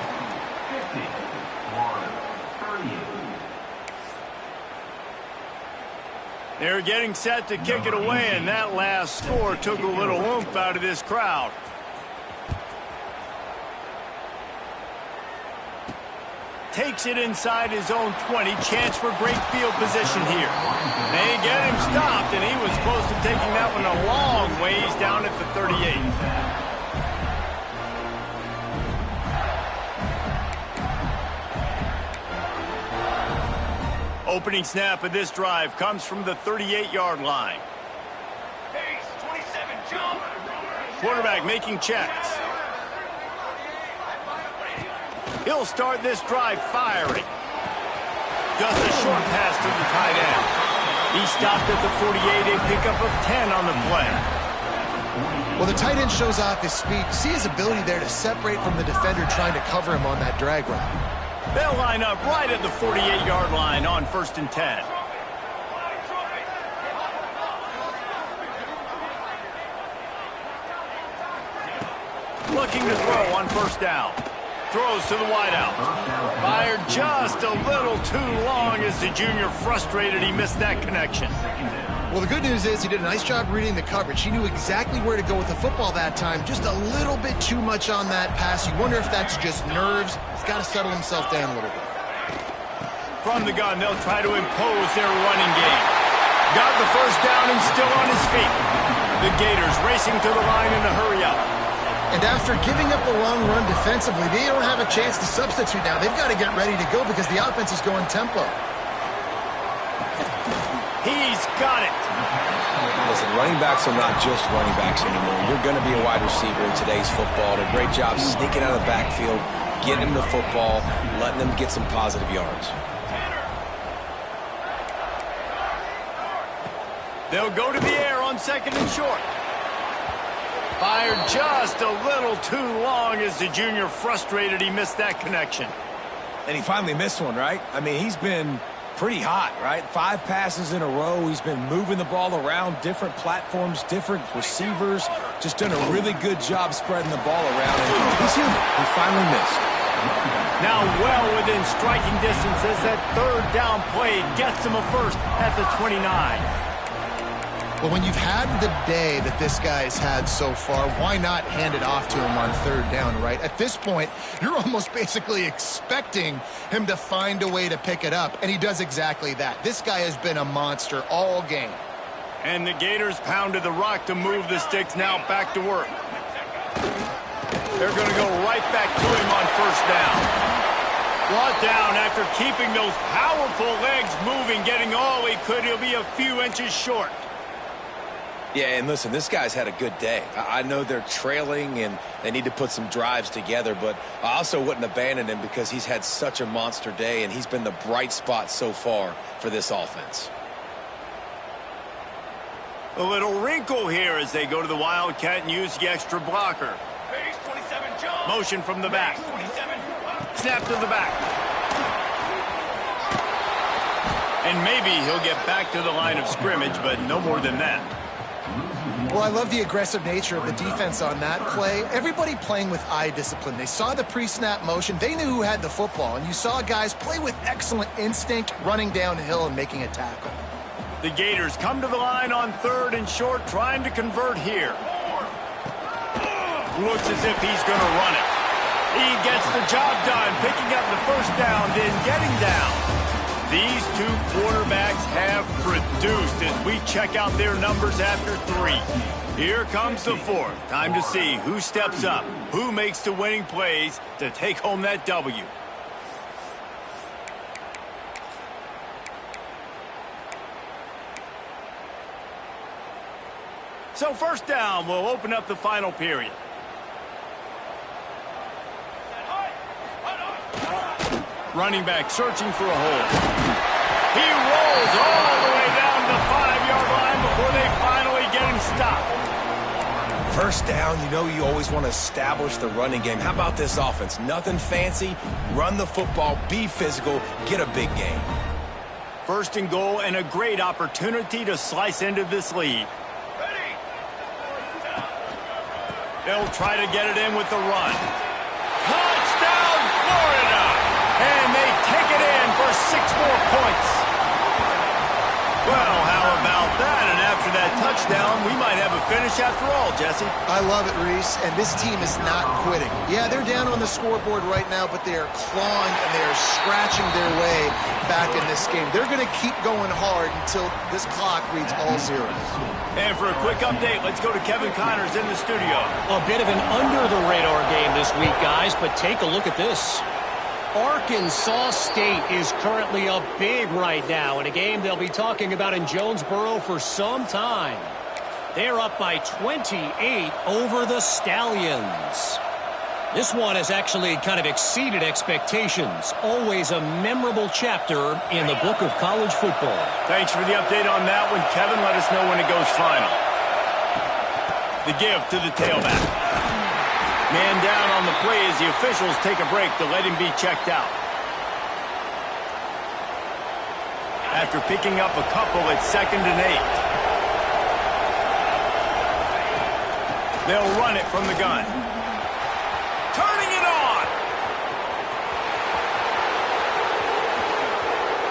51-38. They're getting set to kick it away, and that last score took a little oomph out of this crowd. Takes it inside his own 20. Chance for great field position here. They get him stopped, and he was close to taking that one a long ways down at the 38. Opening snap of this drive comes from the 38-yard line. Pace, 27, jump. Quarterback making checks. He'll start this drive firing. Just a short pass to the tight end. He stopped at the 48, a pickup of 10 on the play. Well, the tight end shows off his speed. See his ability there to separate from the defender trying to cover him on that drag route. They'll line up right at the 48-yard line on 1st and 10. Looking to throw on 1st down. Throws to the wideout. Fired just a little too long as the junior frustrated he missed that connection. Well, the good news is he did a nice job reading the coverage. He knew exactly where to go with the football that time. Just a little bit too much on that pass. You wonder if that's just nerves. He's got to settle himself down a little bit. From the gun, they'll try to impose their running game. Got the 1st down and still on his feet. The Gators racing to the line in a hurry-up. And after giving up a long run defensively, they don't have a chance to substitute now. They've got to get ready to go because the offense is going tempo. He's got it. Listen, running backs are not just running backs anymore. You're going to be a wide receiver in today's football. Did a great job sneaking out of the backfield, getting them the football, letting them get some positive yards. They'll go to the air on 2nd and short. Fired just a little too long as the junior frustrated he missed that connection. And he finally missed one, right? I mean, he's been pretty hot, right? 5 passes in a row. He's been moving the ball around, different platforms, different receivers. Just done a really good job spreading the ball around. And he's human. He finally missed. Now well within striking distance as that 3rd down play gets him a 1st at the 29. Well, when you've had the day that this guy's had so far, why not hand it off to him on 3rd down, right? At this point, you're almost basically expecting him to find a way to pick it up, and he does exactly that. This guy has been a monster all game. And the Gators pounded the rock to move the sticks, now back to work. They're going to go right back to him on 1st down. Brought down after keeping those powerful legs moving, getting all he could. He'll be a few inches short. Yeah, and listen, this guy's had a good day. I know they're trailing and they need to put some drives together, but I also wouldn't abandon him because he's had such a monster day and he's been the bright spot so far for this offense. A little wrinkle here as they go to the Wildcat and use the extra blocker. Base 27, jump. Motion from the back. Base 27. Snap to the back. And maybe he'll get back to the line of scrimmage, but no more than that. Well, I love the aggressive nature of the defense on that play. Everybody playing with eye discipline. They saw the pre-snap motion. They knew who had the football. And you saw guys play with excellent instinct, running downhill and making a tackle. The Gators come to the line on 3rd and short, trying to convert here. Looks as if he's going to run it. He gets the job done, picking up the 1st down, then getting down. These 2 quarterbacks have produced as we check out their numbers after 3. Here comes the 4th. Time to see who steps up, who makes the winning plays to take home that W. So 1st down will open up the final period. Running back searching for a hole. He rolls all the way down the 5-yard line before they finally get him stopped. 1st down, you know you always want to establish the running game. How about this offense? Nothing fancy. Run the football, be physical, get a big gain. 1st and goal and a great opportunity to slice into this lead. They'll try to get it in with the run. Touchdown, Florida! And they take it in for 6 more points. Well, how about that? And after that touchdown, we might have a finish after all, Jesse. I love it, Reese, and this team is not quitting. Yeah, they're down on the scoreboard right now, but they are clawing and they are scratching their way back in this game. They're going to keep going hard until this clock reads all zeros. And for a quick update, let's go to Kevin Connors in the studio. A bit of an under-the-radar game this week, guys, but take a look at this. Arkansas State is currently up big right now in a game they'll be talking about in Jonesboro for some time. They're up by 28 over the Stallions. This one has actually kind of exceeded expectations. Always a memorable chapter in the book of college football. Thanks for the update on that one, Kevin. Let us know when it goes final. The give to the tailback. Man down on the play as the officials take a break to let him be checked out. after picking up a couple at 2nd and 8. They'll run it from the gun. Turning it on.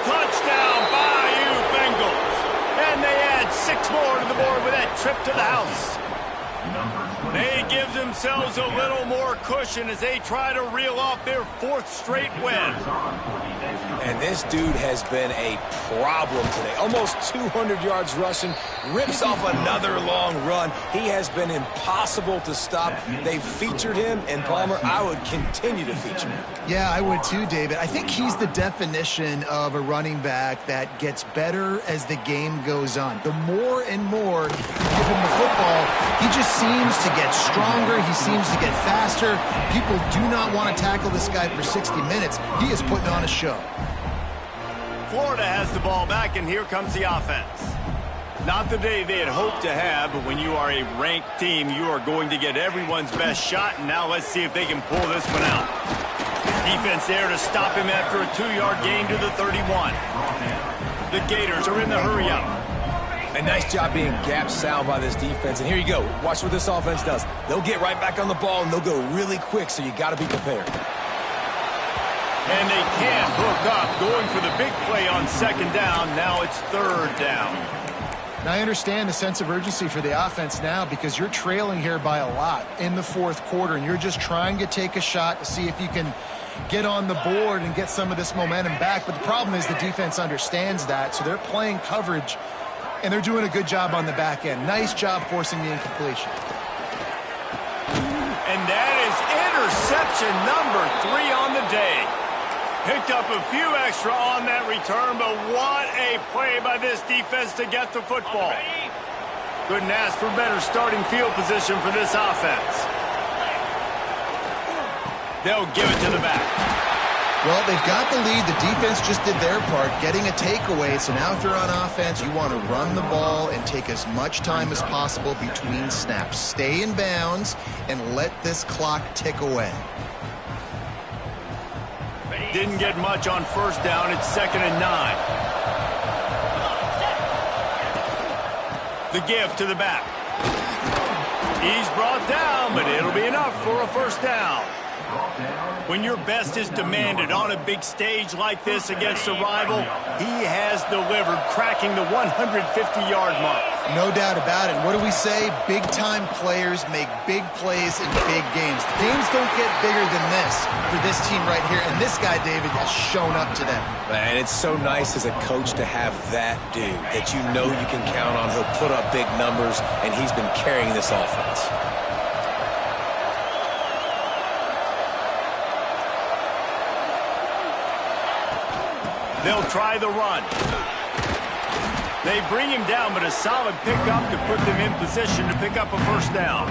Touchdown, Bayou Bengals. And they add 6 more to the board with that trip to the house. They give themselves a little more cushion as they try to reel off their 4th straight win. And this dude has been a problem today. Almost 200 yards rushing, rips off another long run. He has been impossible to stop. They've featured him, and Palmer, I would continue to feature him. Yeah, I would too, David. I think he's the definition of a running back that gets better as the game goes on. The more and more you give him the football, he just seems to get stronger. He seems to get faster. People do not want to tackle this guy for 60 minutes. He is putting on a show. Florida has the ball back, and here comes the offense. Not the day they had hoped to have, but when you are a ranked team, you are going to get everyone's best shot, and now let's see if they can pull this one out. Defense there to stop him after a 2-yard gain to the 31. The Gators are in the hurry-up. A nice job being gap sound by this defense. And here you go. Watch what this offense does. They'll get right back on the ball, and they'll go really quick, so you got to be prepared. And they can't hook up, going for the big play on 2nd down. Now it's 3rd down. Now, I understand the sense of urgency for the offense now because you're trailing here by a lot in the 4th quarter, and you're just trying to take a shot to see if you can get on the board and get some of this momentum back. But the problem is the defense understands that, so they're playing coverage, and they're doing a good job on the back end. Nice job forcing the incompletion. And that is interception number 3 on the day. Picked up a few extra on that return, but what a play by this defense to get the football. Couldn't ask for better starting field position for this offense. They'll give it to the back. Well, they've got the lead. The defense just did their part, getting a takeaway. So now if you're on offense, you want to run the ball and take as much time as possible between snaps. Stay in bounds and let this clock tick away. Didn't get much on 1st down. It's 2nd and 9. The give to the back. He's brought down, but it'll be enough for a 1st down. When your best is demanded on a big stage like this against a rival, he has delivered, cracking the 150-yard mark. No doubt about it. What do we say? Big-time players make big plays in big games. The games don't get bigger than this for this team right here, and this guy, David, has shown up to them. And it's so nice as a coach to have that dude that you know you can count on. He'll put up big numbers, and he's been carrying this offense. They'll try the run. They bring him down, but a solid pickup to put them in position to pick up a 1st down.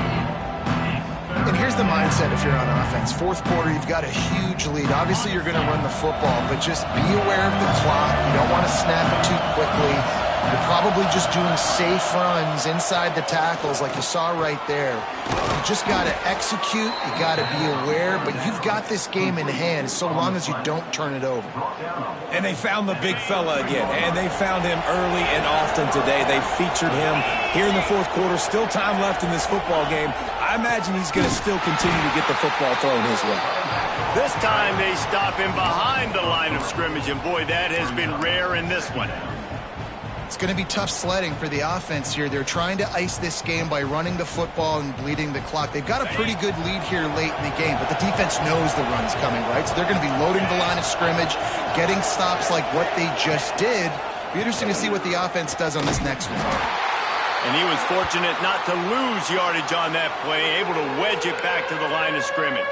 And here's the mindset if you're on offense. 4th quarter, you've got a huge lead. Obviously, you're going to run the football, but just be aware of the clock. You don't want to snap it too quickly. You're probably just doing safe runs inside the tackles like you saw right there. You just got to execute. You got to be aware, but you've got this game in hand so long as you don't turn it over. And they found the big fella again, and they found him early and often today. They featured him here in the 4th quarter. Still time left in this football game. I imagine he's going to still continue to get the football thrown his way. This time they stop him behind the line of scrimmage, and boy, that has been rare in this one. It's going to be tough sledding for the offense here. They're trying to ice this game by running the football and bleeding the clock. They've got a pretty good lead here late in the game, but the defense knows the run's coming, right? So they're going to be loading the line of scrimmage, getting stops like what they just did. Be interesting to see what the offense does on this next one. And he was fortunate not to lose yardage on that play, able to wedge it back to the line of scrimmage.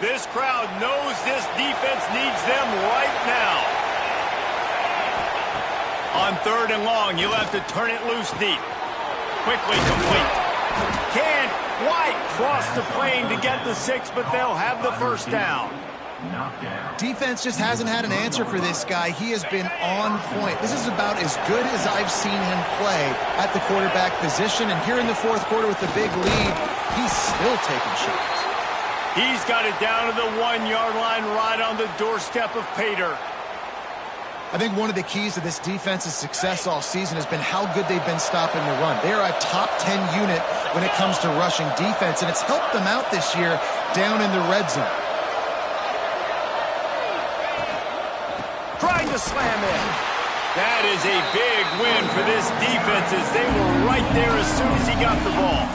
This crowd knows this defense needs them right now. On 3rd and long, you'll have to turn it loose deep. Quickly complete. Can't quite cross the plane to get the 6, but they'll have the 1st down. Knockdown. Defense just hasn't had an answer for this guy. He has been on point. This is about as good as I've seen him play at the quarterback position. And here in the fourth quarter with the big lead, he's still taking shots. He's got it down to the 1-yard line right on the doorstep of Pater. I think one of the keys to this defense's success all season has been how good they've been stopping the run. They are a top 10 unit when it comes to rushing defense, and it's helped them out this year down in the red zone. Trying to slam in. That is a big win for this defense as they were right there as soon as he got the ball.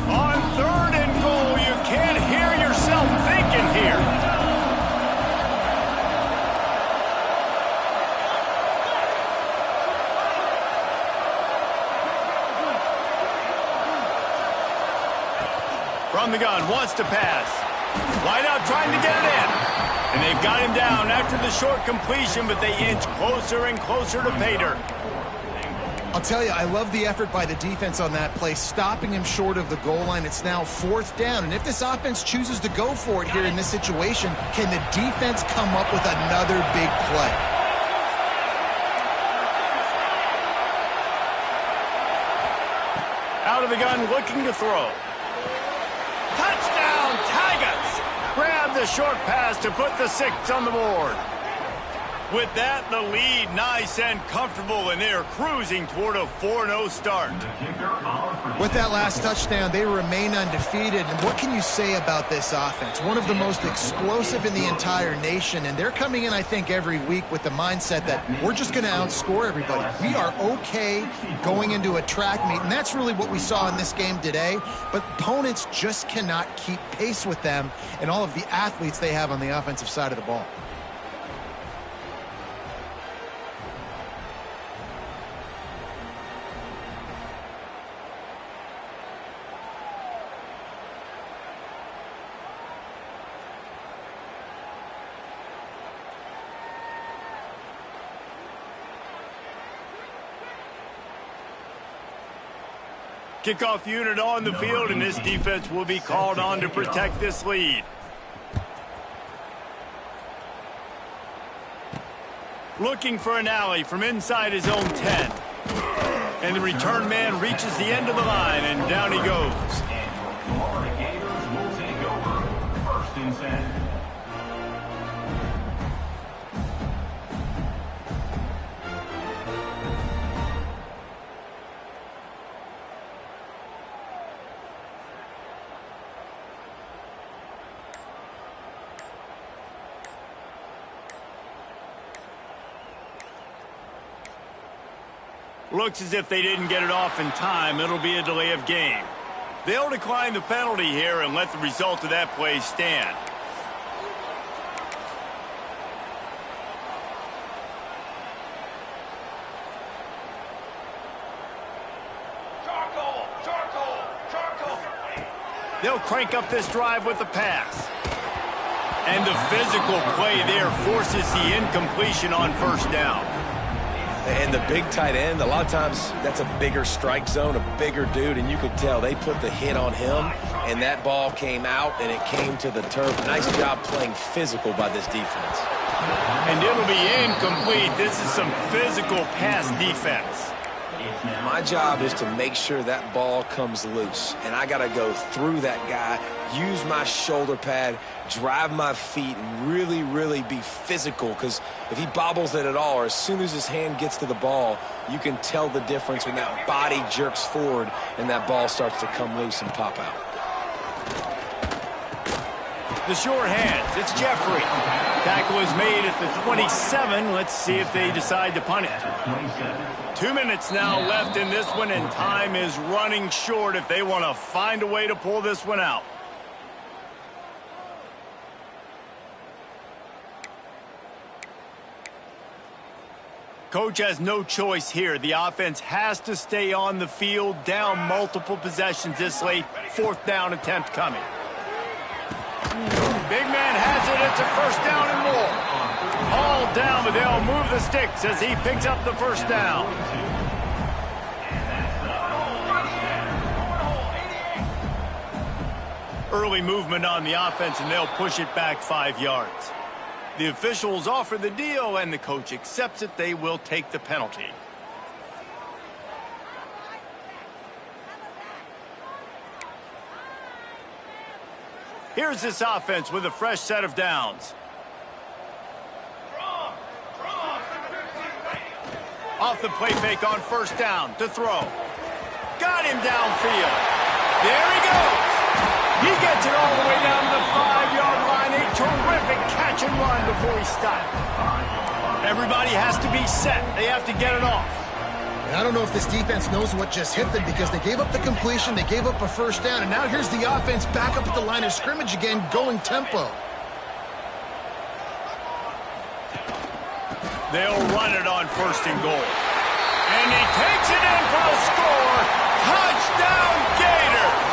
On 3rd and goal, you can't hear yourself thinking here. From the gun, wants to pass. Wide out, trying to get it in. And they've got him down after the short completion, but they inch closer and closer to Pater. I'll tell you, I love the effort by the defense on that play, stopping him short of the goal line. It's now 4th down, and if this offense chooses to go for it here in this situation, can the defense come up with another big play? Out of the gun, looking to throw. Touchdown, Tigers! Grab the short pass to put the 6 on the board. With that, the lead nice and comfortable, and they're cruising toward a 4-0 start. With that last touchdown, they remain undefeated. And what can you say about this offense? One of the most explosive in the entire nation, and they're coming in, I think, every week with the mindset that we're just going to outscore everybody. We are okay going into a track meet, and that's really what we saw in this game today. But opponents just cannot keep pace with them and all of the athletes they have on the offensive side of the ball. Kickoff unit on the field, and this defense will be called on to protect this lead. Looking for an alley from inside his own 10. And the return man reaches the end of the line, and down he goes. Florida Gators will take over. 1st and 10. Looks as if they didn't get it off in time. It'll be a delay of game. They'll decline the penalty here and let the result of that play stand. Charcoal! Charcoal! Charcoal! They'll crank up this drive with the pass. And the physical play there forces the incompletion on 1st down. And the big tight end, a lot of times that's a bigger strike zone, a bigger dude, and you could tell they put the hit on him, and that ball came out, and it came to the turf. Nice job playing physical by this defense. And it'll be incomplete. This is some physical pass defense. My job is to make sure that ball comes loose, and I got to go through that guy, use my shoulder pad, drive my feet, and really, really be physical, because if he bobbles it at all, or as soon as his hand gets to the ball, you can tell the difference when that body jerks forward and that ball starts to come loose and pop out. The sure hands, it's Jeffrey. Tackle is made at the 27. Let's see if they decide to punt it. 2 minutes now left in this one, and time is running short if they want to find a way to pull this one out. Coach has no choice here. The offense has to stay on the field, down multiple possessions this late. 4th down attempt coming. Big man has it. It's a first down and more. All down, but they'll move the sticks as he picks up the first down. Early movement on the offense, and they'll push it back 5 yards. The officials offer the deal, and the coach accepts it. They will take the penalty. Here's this offense with a fresh set of downs. Off the play fake on first down to throw. Got him downfield. There he goes. He gets it all the way down to the 5-yard line. A terrific catch and run before he stopped. Everybody has to be set. They have to get it off. I don't know if this defense knows what just hit them because they gave up the completion, they gave up a first down, and now here's the offense back up at the line of scrimmage again, going tempo. They'll run it on first and goal. And he takes it in for a score. Touchdown, Gators!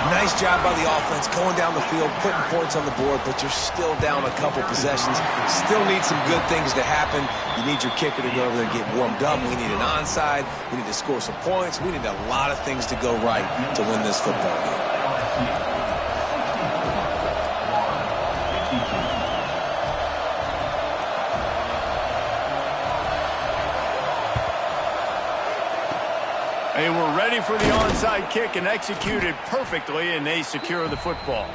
Nice job by the offense going down the field, putting points on the board, but you're still down a couple possessions. Still need some good things to happen. You need your kicker to go over there and get warmed up. We need an onside. We need to score some points. We need a lot of things to go right to win this football game. They were ready for the onside kick and executed perfectly, and they secure the football.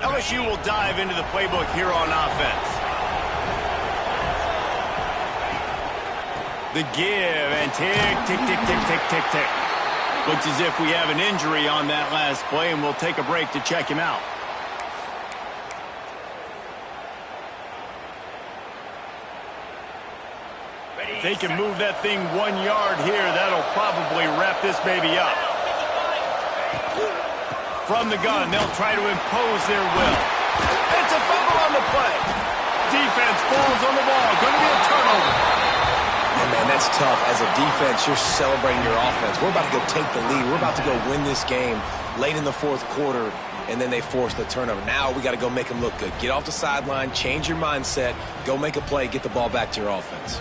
LSU will dive into the playbook here on offense. The give and tick, tick, tick, tick, tick, tick, tick. Looks as if we have an injury on that last play, and we'll take a break to check him out. If they can move that thing 1 yard here, that'll probably wrap this baby up. From the gun, they'll try to impose their will. It's a fumble on the play. Defense falls on the ball. Going to be a turnover. And man, that's tough. As a defense, you're celebrating your offense. We're about to go take the lead. We're about to go win this game late in the fourth quarter, and then they force the turnover. Now we got to go make them look good. Get off the sideline, change your mindset, go make a play, get the ball back to your offense.